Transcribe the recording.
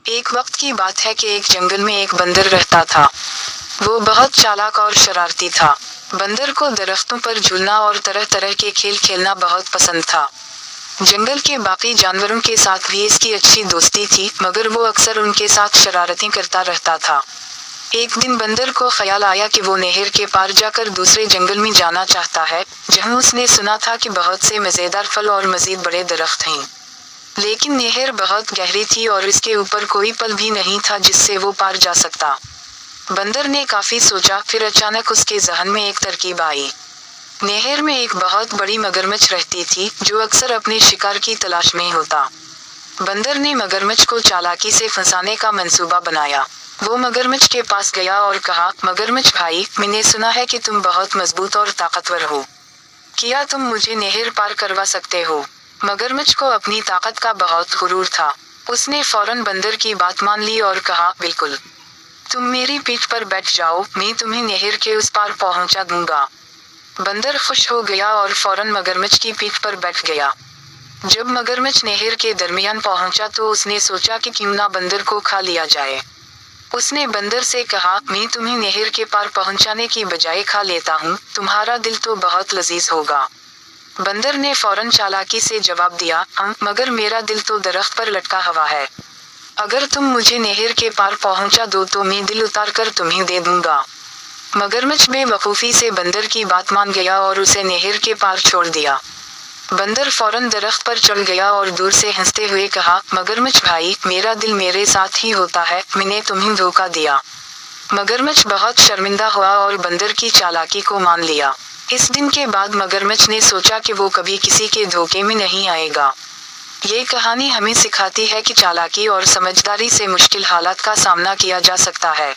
एक वक्त की बात है कि एक जंगल में एक बंदर रहता था। वो बहुत चालाक और शरारती था। बंदर को दरख्तों पर झूलना और तरह तरह के खेल खेलना बहुत पसंद था। जंगल के बाकी जानवरों के साथ भी इसकी अच्छी दोस्ती थी, मगर वो अक्सर उनके साथ शरारतें करता रहता था। एक दिन बंदर को ख्याल आया कि वो नहर के पार जाकर दूसरे जंगल में जाना चाहता है, जहाँ उसने सुना था कि बहुत से मज़ेदार फल और मज़ीद बड़े दरख्त हैं। लेकिन नहर बहुत गहरी थी और इसके ऊपर कोई पल भी नहीं था जिससे वो पार जा सकता। बंदर ने काफी सोचा, फिर अचानक उसके जहन में एक तरकीब आई। नहर में एक बहुत बड़ी मगरमच्छ रहती थी, जो अक्सर अपने शिकार की तलाश में होता। बंदर ने मगरमच्छ को चालाकी से फंसाने का मंसूबा बनाया। वो मगरमच्छ के पास गया और कहा, मगरमच्छ भाई, मैंने सुना है कि तुम बहुत मजबूत और ताकतवर हो। क्या तुम मुझे नहर पार करवा सकते हो? मगरमच्छ को अपनी ताकत का बहुत गुरूर था। उसने फौरन बंदर की बात मान ली और कहा, बिल्कुल, तुम मेरी पीठ पर बैठ जाओ, मैं तुम्हें नहर के उस पार पहुंचा दूंगा। बंदर खुश हो गया और फौरन मगरमच्छ की पीठ पर बैठ गया। जब मगरमच्छ नहर के दरमियान पहुंचा तो उसने सोचा कि क्यों ना बंदर को खा लिया जाए। उसने बंदर से कहा, मैं तुम्हें नहर के पार पहुंचाने की बजाय खा लेता हूँ, तुम्हारा दिल तो बहुत लजीज होगा। बंदर ने फौरन चालाकी से जवाब दिया, मगर मेरा दिल तो दरख्त पर लटका हुआ है। अगर तुम मुझे नहर के पार पहुंचा दो तो मैं दिल उतार कर तुम्हें दे दूंगा। मगरमच्छ बेवकूफ़ी से बंदर की बात मान गया और उसे नहर के पार छोड़ दिया। बंदर फौरन दरख्त पर चढ़ गया और दूर से हंसते हुए कहा, मगरमच्छ भाई, मेरा दिल मेरे साथ ही होता है, मैंने तुम्हें धोखा दिया। मगरमच्छ बहुत शर्मिंदा हुआ और बंदर की चालाकी को मान लिया। इस दिन के बाद मगरमच्छ ने सोचा कि वो कभी किसी के धोखे में नहीं आएगा। ये कहानी हमें सिखाती है कि चालाकी और समझदारी से मुश्किल हालात का सामना किया जा सकता है।